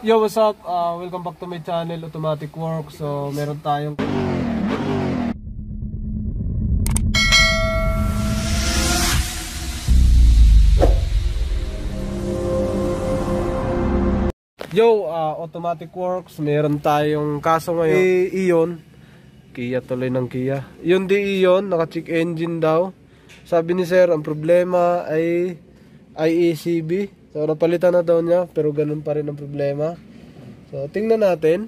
Yo, what's up? Welcome back to my channel, Automatic Work. So, meron tayong Automatic Works. Meron tayong kaso ngayon. Eon. Kia tuloy ng Kia. Hyundai Eon, naka-check engine daw. Sabi ni sir, ang problema ay IECB. So, napalitan na daw niya, pero ganun pa rin ang problema. So, tingnan natin.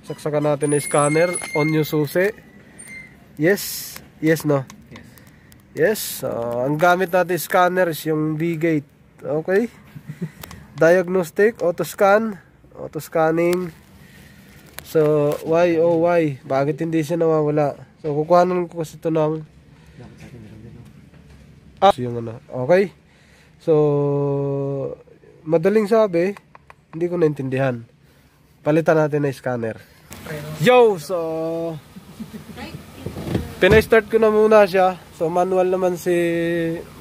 Saksakan natin na scanner. On yung susi. Yes. Yes, no? Yes. Ang gamit natin scanner is yung V-gate. Okay. Diagnostic, auto-scan. Auto-scanning. So, why, oh why? Bakit hindi siya nawawala? So, kukuhanan ko kasi ito namin. So, yung ano. Okay. So, madaling sabi, hindi ko naintindihan. Palitan natin na scanner. Yo! So, pinay-start ko na muna siya. So, manual naman si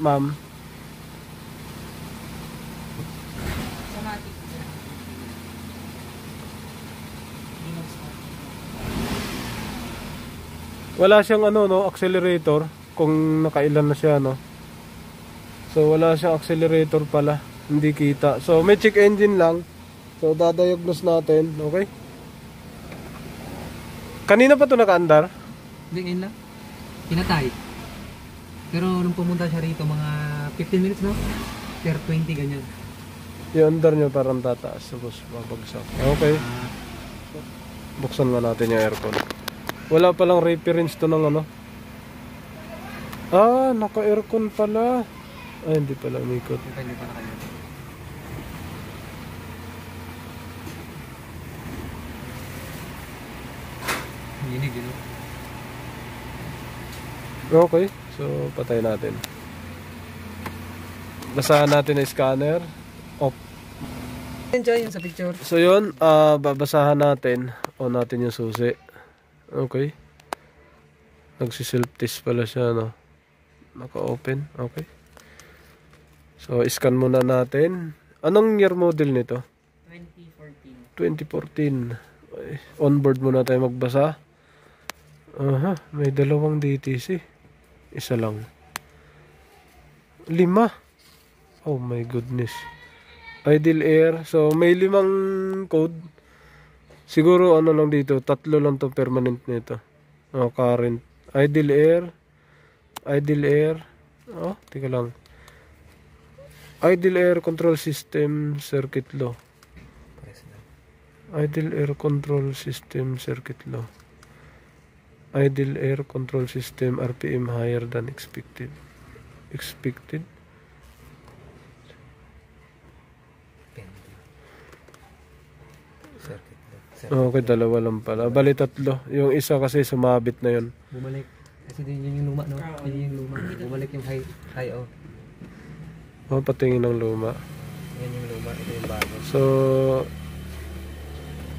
ma'am. Wala siyang ano, no, accelerator. Kung nakailan na siya, no. So, wala siyang accelerator pala. Hindi kita. So, may check engine lang. So, dadiagnose natin. Okay? Kanina pa ito nakaandar? Hindi, ngayon lang. Pinatay. Pero nung pumunta siya rito, mga 15 minutes, no? 20, ganyan. Yung andar niya parang tataas. Tapos, babagsak. Okay. Buksan nga natin yung aircon. Wala palang reference to ng ano. Ah, naka-aircon pala. Ay, hindi pala umikot. Hindi pa nakalimutan. Ginig, yun. Okay, so patay natin. Basahan natin ang scanner. Off. Enjoy yun sa picture. So yun, babasahan natin. On natin yung susi. Okay. Nagsi-self-test pala siya, no? Naka-open. Okay. So, scan muna natin. Anong year model nito? 2014. Okay. Onboard muna tayo magbasa. Aha, may dalawang DTC. Isa lang. 5. Oh my goodness. Idle air. So, may 5 code. Siguro ano lang dito, 3 lang to permanent nito. Oh, current. Idle air. Idle air. Oh, tika lang. Idle air control system circuit law. Idle air control system circuit law. Idle air control system RPM higher than expected. Expected. Okay, 2 lang pala. Bali 3. Yung isa kasi sumabit na yun. Bumalik. Kasi din yun yung luma, no? Yun yung luma. Bumalik yung high oh. Oh, patingin ng luma. Yan yung luma. Ito yung bago. So,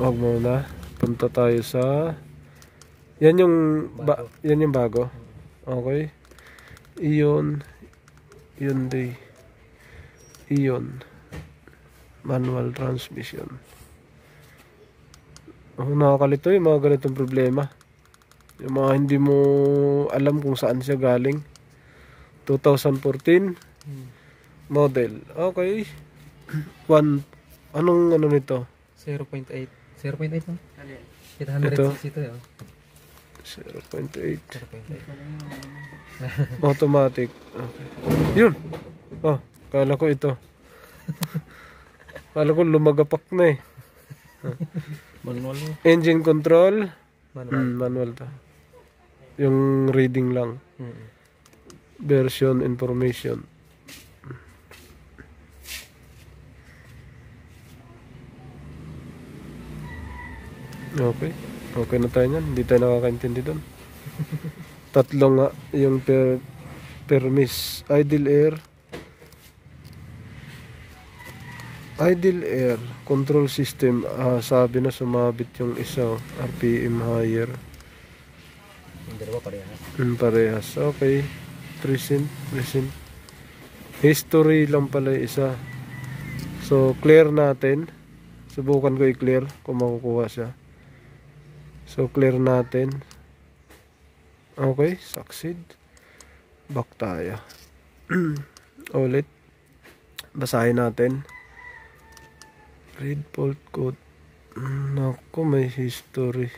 wag muna. Punta tayo sa... Yan yung yan yung bago. Okay. Eon. Hyundai Eon. Manual transmission. Oh, nakakalito yung mga ganitong problema. Yung mga hindi mo alam kung saan siya galing. 2014 model. Okay. Anong ano nito? 0.8. 0.8 no? 860 ito yun. 0.8. Automatic. Okay. Yun. Oh, kala ko ito. Kala ko lumagapak na eh. Manual. Engine control. Manual. Manual ta. Yung reading lang. Version information. Okay. Okay na tayo niyan. Hindi tayo nakakaintindi doon. 3 nga yung permis. Idle air. Idle air control system. Sabi na sumabit yung isa. RPM higher. Yung dalawa parehas. Parehas. Okay. Present. History lang pala yung isa. So clear natin. Subukan ko i-clear kung makukuha siya. So clear natin. Okay, succeed. Back tayo. Ulit. Basahin natin. Read fault code. Naku, may history.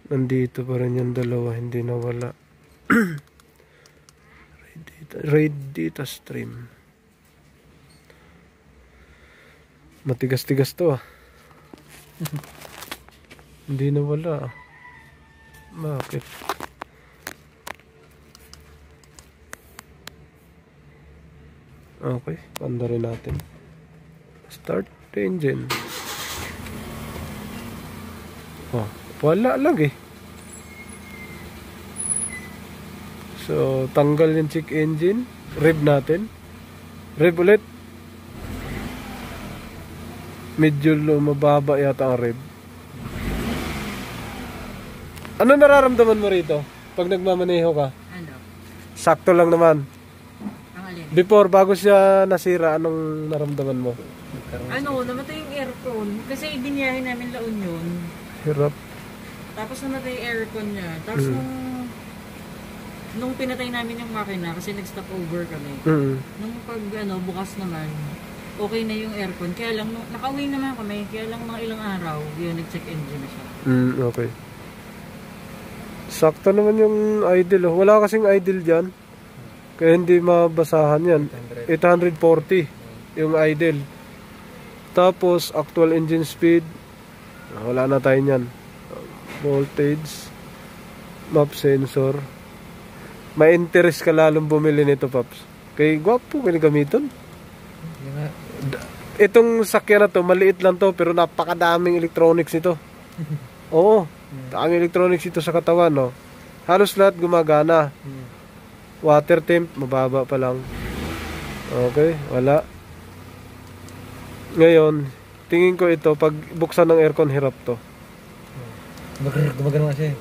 Nandito pa rin yung dalawa, hindi nawala. Read data stream. Matigas-tigas to ah. Hindi nawala ah. Bakit? Okay, panda rin natin. Start the engine. Oh, wala lang eh. So, tanggal yung check engine. Rev natin. Rev ulit. Medyo mababa yata ang rev. Ano nararamdaman mo rito? Pag nagmamaneho ka? Ano? Sakto lang naman. Ang alin? Before, bago siya nasira, anong naramdaman mo? Ano, namatay yung aircon. Kasi biniyahin namin La Union. Hirap. Tapos namatay yung aircon niya. Tapos nung pinatay namin yung makina, kasi nag-stop over kami. Nung pag bukas naman, okay na yung aircon. Kaya lang, nakauwi naman kami. Kaya lang mga ilang araw, yun, nag-check engine na siya. Okay. Sakto naman yung idle. Oh. Wala kasing idle dyan. Kaya hindi mabasahan yan. 840 yung idle. Tapos, actual engine speed. Wala na tayo nyan. Voltage. Map sensor. May interest ka lalong bumili nito, Paps. Kaya gwapo ginagamitan. Itong sakyan na to, maliit lang to, pero napakadaming electronics ito. Oo. Ang electronics ito sa katawan, no? Halos lahat gumagana. Water temp, mababa pa lang. Okay, wala. Ngayon, tingin ko ito, pag buksan ng aircon, hirap to. Gumagano nga siya eh.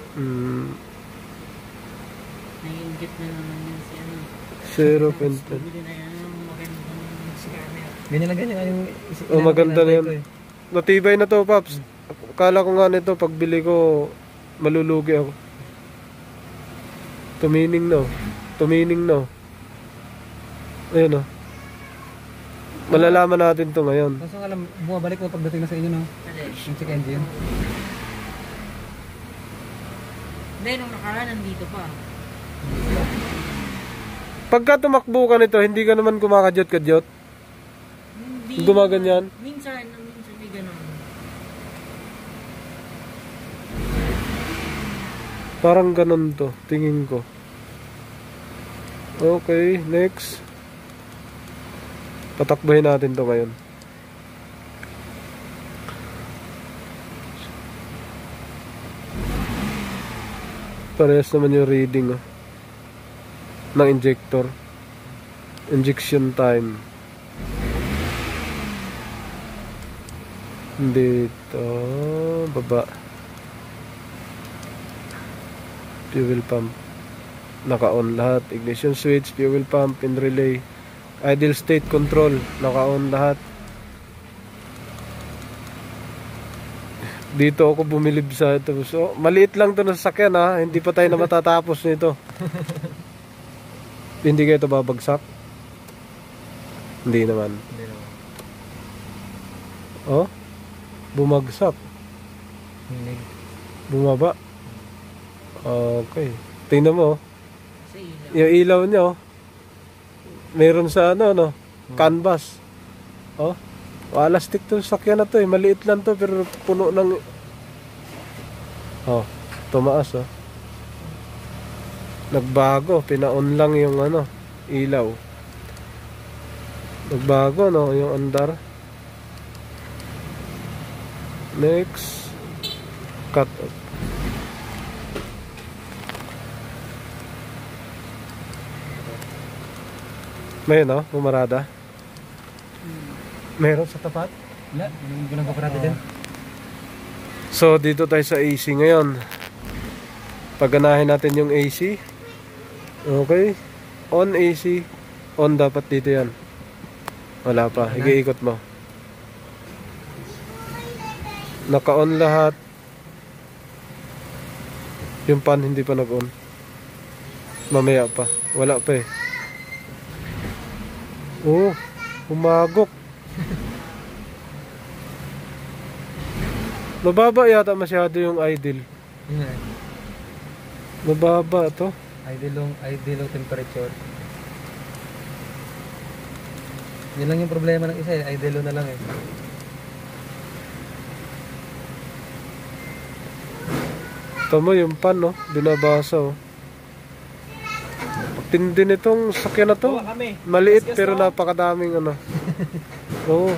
Naiingit na naman yun si ano. Zero pentel. Bili na yan ang magandang scanner. Ganyan lang ganyan. Oh, maganda na yun. Natibay na to, Paps. Akala ko nga nito, pagbili ko, malulugi ako. Tumining no. Tumining no. Ayun no. Malalaman natin to ngayon. Kaso nga alam, bumabalik mo pagdating na sa inyo, no? Yung check engine. Hindi, nung nakaraan nandito pa. Pagka tumakbo ka nito, hindi ka naman kumakadyot-kadyot? Hindi. Gumaganyan? Minsan may ganun. Parang ganun to, tingin ko. Okay, next. Patakbahin natin to ngayon. Parehas naman yung reading ng injector. Injection time. Dito, baba. Fuel pump. Naka-on lahat. Ignition switch, fuel pump, and relay. Idle state control. Naka-on lahat. Dito ako bumilib sa ito. So, maliit lang to na sasakyan ha. Hindi pa tayo na matatapos nito. Hindi kayo ito babagsak? Hindi naman. Oh? Bumagsak. Bumaba. Okay. Tingnan mo. Yung ilaw niya meron sa no? Canvas. Oh. Plastic to sakyan na to eh. Maliit lang to pero puno ng tumaas Nagbago, pina-on lang yung ilaw. Nagbago yung andar. Next. Cut off. May bumarada. Meron sa tapat? Wala, hindi ko lang kaparati din. So, dito tayo sa AC ngayon. Paganahin natin yung AC. Okay. On AC. On dapat dito yan. Wala pa. Iikot mo. Naka-on lahat. Yung pan hindi pa nag-on. Mamaya pa. Wala pa eh. Oh, umagok. Mababa yata masyado yung idle. Mababa to. Idle temperature. Yun lang yung problema ng isa eh. Idle na lang eh. Tama yung pan, no? Binabasa, oh. Tindi nitong sakyan na to. Maliit pero napakadaming ano. Oo.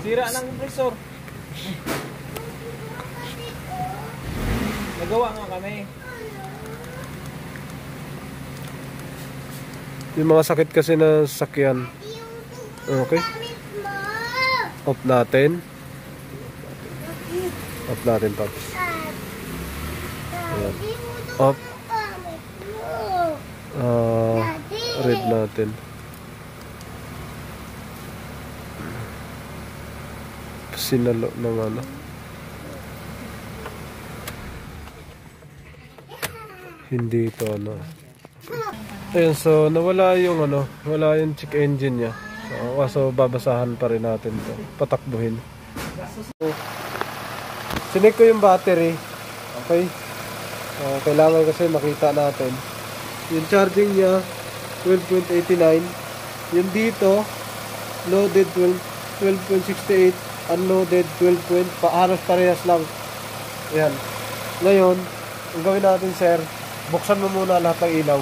Sira ng compressor. Nagawa nga kami. Yung mga sakit kasi na sakyan. Okay. Off natin. Off natin, Pops. Ayan. Off. Red natin. Sinalo ng ano. Hindi ito ano. Ayun, so nawala yung ano, wala yung check engine niya. So babasahan pa rin natin to. Patakbuhin. So, sinig ko yung battery. Okay. Kailangan kasi makita natin. Yung charging niya 12.89. Yung dito loaded 12.68, unloaded 12. Halos parehas lang. Ayan. Ngayon, ang gawin natin, sir, buksan mo muna lahat ng ilaw.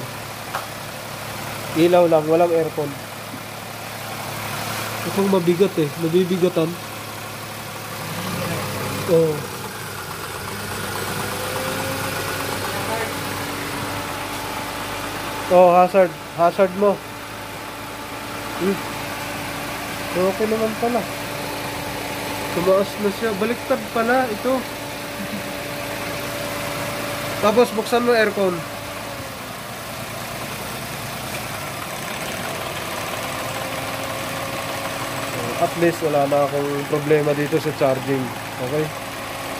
Ilaw lang, walang aircon. Itong mabigat eh, nabibigatan. Oh. Oh, hazard mo. Okay naman pala. Tumaas na siya. Baliktad pala ito. Tapos buksan mo aircon. At least wala na akong problema dito sa charging. Okay?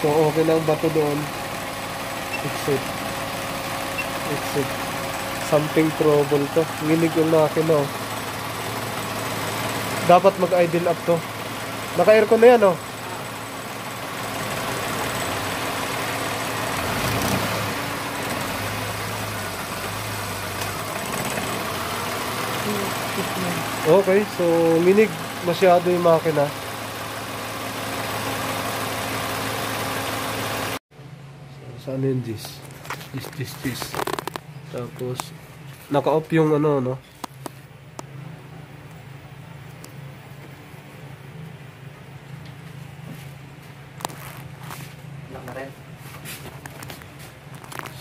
So okay na ang bato doon. Exit. Something trouble to. Nginig yung makina, oh. Dapat mag-idle up to. Naka-aircon na yan, oh. Okay, so nginig masyado yung makina. Saan yun this? This. Tapos naka-off yung ano, no?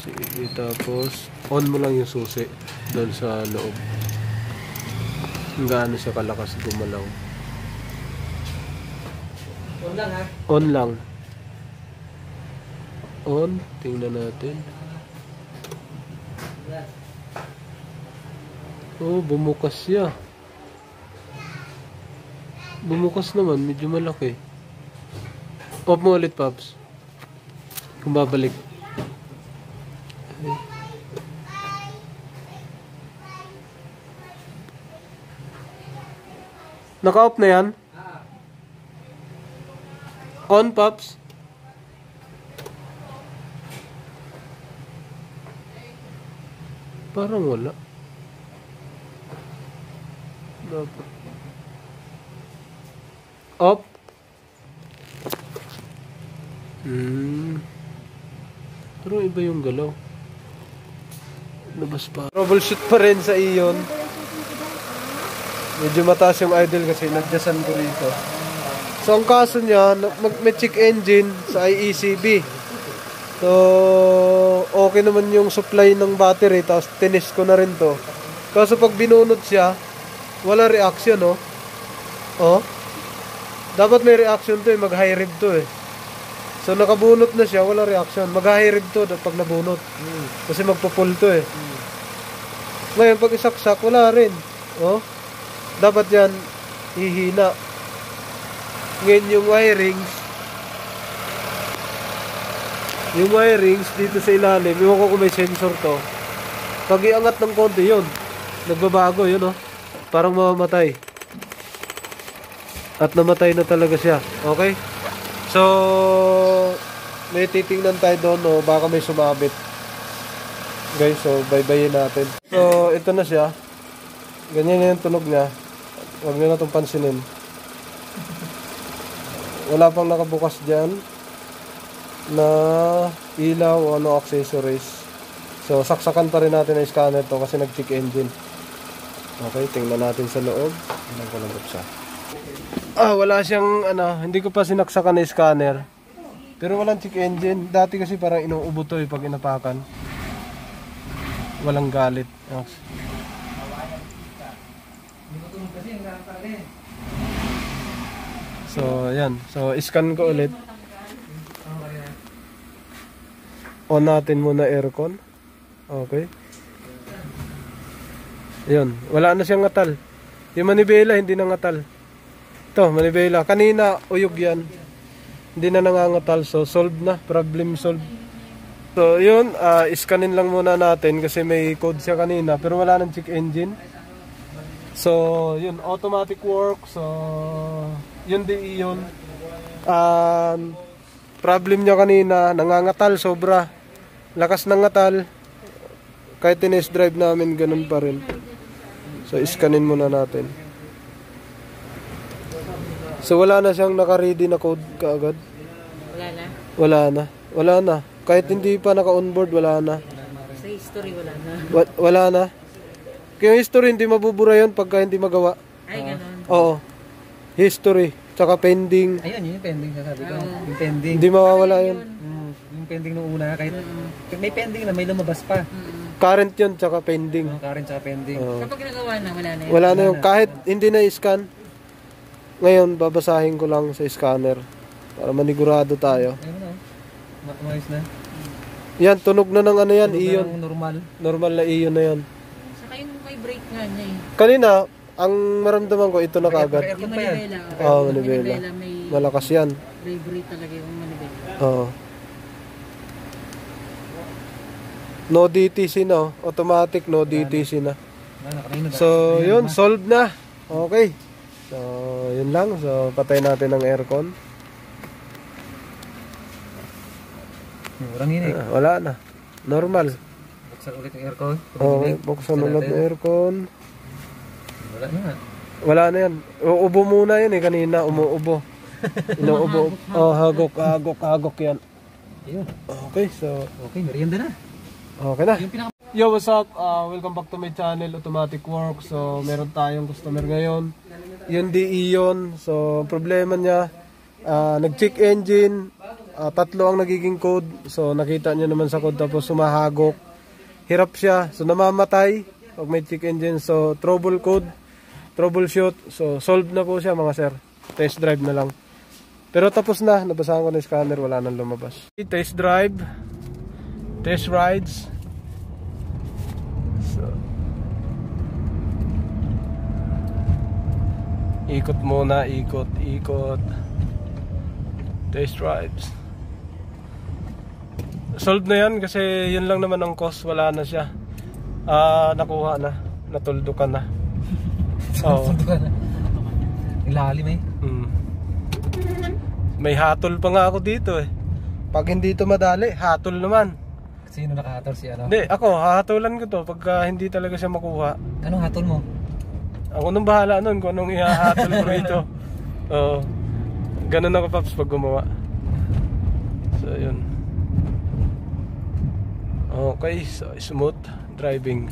Sige, tapos on mo lang yung susi doon sa loob. Gaano siya kalakas gumalaw. On lang ha? On lang. On, tingnan natin. Oh, bumukas siya. Bumukas naman, medyo malaki. Off mo ulit, Pops. Kung babalik. Okay. Naka-off na yan? On, Pops. Parang wala. Dapat. Off. Pero iba yung galaw. Labas pa. Troubleshoot pa rin sa Eon. Medyo mataas yung idle kasi nagdasan ko rito. So ang kaso niya, may check engine sa IECB. So okay naman yung supply ng battery. Tapos tinis ko na rin to. Kaso pag binunot siya, wala reaction, oh. Oh. Dapat may reaction to eh, mag-high rev to eh. So nakabunot na siya, wala reaction. Mag-high rev to pag nabunot. Kasi magpo-pull to eh. Ngayon pag isaksak, wala rin. Oh. Dapat yan hihina. Ngayon yung wirings Yung wirings dito sa ilalim, iwan ko kung may sensor to. Pag iangat ng konti yun, nagbabago yun oh. Parang mamamatay. At namatay na talaga siya. Okay? So, may titingnan tayo doon oh, baka may sumabit. Guys, so baybayin natin. So, ito na siya. Ganyan na yung tunog niya. Huwag nyo na itong pansinin. Wala pang nakabukas dyan na ilaw o ano accessories. So saksakan pa rin natin ang scanner to kasi nag-check engine. Okay, tingnan natin sa loob. Tingnan ko lang siya. Wala siyang ano, hindi ko pa sinaksakan na scanner. Pero walang check engine. Dati kasi parang inuubo to pag inapakan. Walang galit. So yan. So scan ko ulit. On natin muna aircon. Okay. Yun. Wala na siyang ngatal. Yung manibela hindi na ngatal. Ito, manibela. Kanina, uyog yan. Hindi na nangangatal. So, solved na. Problem solved. So, yun. Iskanin lang muna natin kasi may code siya kanina. Pero wala nang check engine. So, yun. Automatic work. So, Hyundai Eon. Problem niya kanina, nangangatal sobra. Lakas ng ngatal. Kahit tinest drive namin, ganun pa rin. So, iskanin muna natin. So, wala na siyang naka-ready na code kaagad. Wala na? Wala na. Wala na. Kahit hindi pa naka-onboard, wala na. Sa history, wala na. Wala na. Kaya yung history, hindi mabubura yun pagka hindi magawa. Ay, ganun. Oo. History. Tsaka pending. Ayun, yun yung pending sasabi ko. Yung pending. Hindi mawawala yun. Yung pending nung una, kahit may pending na, may lumabas pa. Current yun, tsaka pending. Current tsaka pending. Kapag nagawa na, wala na yun. Wala na yung kahit hindi na i-scan. Ngayon, babasahin ko lang sa scanner. Para manigurado tayo. Ayun na. Umayos na. Yan, tunog na ng ano yan, Tunog Eon. na normal. Normal na Eon na yan. Saka yung may break nga niya eh. Kanina, ang maramdaman ko, ito na kaagad. Yung manibela. Manibela. May Malakas yan. vibrate talaga yung manibela. Oo. No DTC na. Automatic, no DTC na. So, yun, solved na. Okay. So, yun lang. So, patay natin ang aircon. Walang hinig. Wala na. Normal. Buksan ulit yung aircon. Okay, buksan ulit ang aircon. Wala na nga. Wala na yan. Uubo muna yan eh. Kanina, umuubo. Inuubo. Hagok yan. Okay, so... Okay, merienda na. Okay na. Yo, what's up? Welcome back to my channel, Automatic Work. So, meron tayong customer ngayon. Hyundai Eon. So, problema niya, nag-check engine. 3 ang nagiging code. So, nakita niyo naman sa code. Tapos, sumahagok. Hirap siya. So, namamatay pag may check engine. So, troubleshoot. So, solved na po siya mga sir. Test drive na lang. Pero tapos na. Nabasahan ko na yung scanner. Wala nang lumabas. Test drive. Test rides. So, ikot muna, ikot. Test rides. Solved na yan kasi yun lang naman ang cost. Wala na siya. Nakuha na. Natuldukan na. Oo. Ilalim eh. May hatol pa nga ako dito eh. Pag hindi ito madali, hatol naman. Sino nakahatol si ano? Hindi, ako, hahatulan ko to pagka hindi talaga siya makuha. Anong hatol mo? Ako nung bahala nun kung anong ihahatol ko rito. Oo. Ganun ako, Paps, pag gumawa. So, yun. Okay, so smooth driving.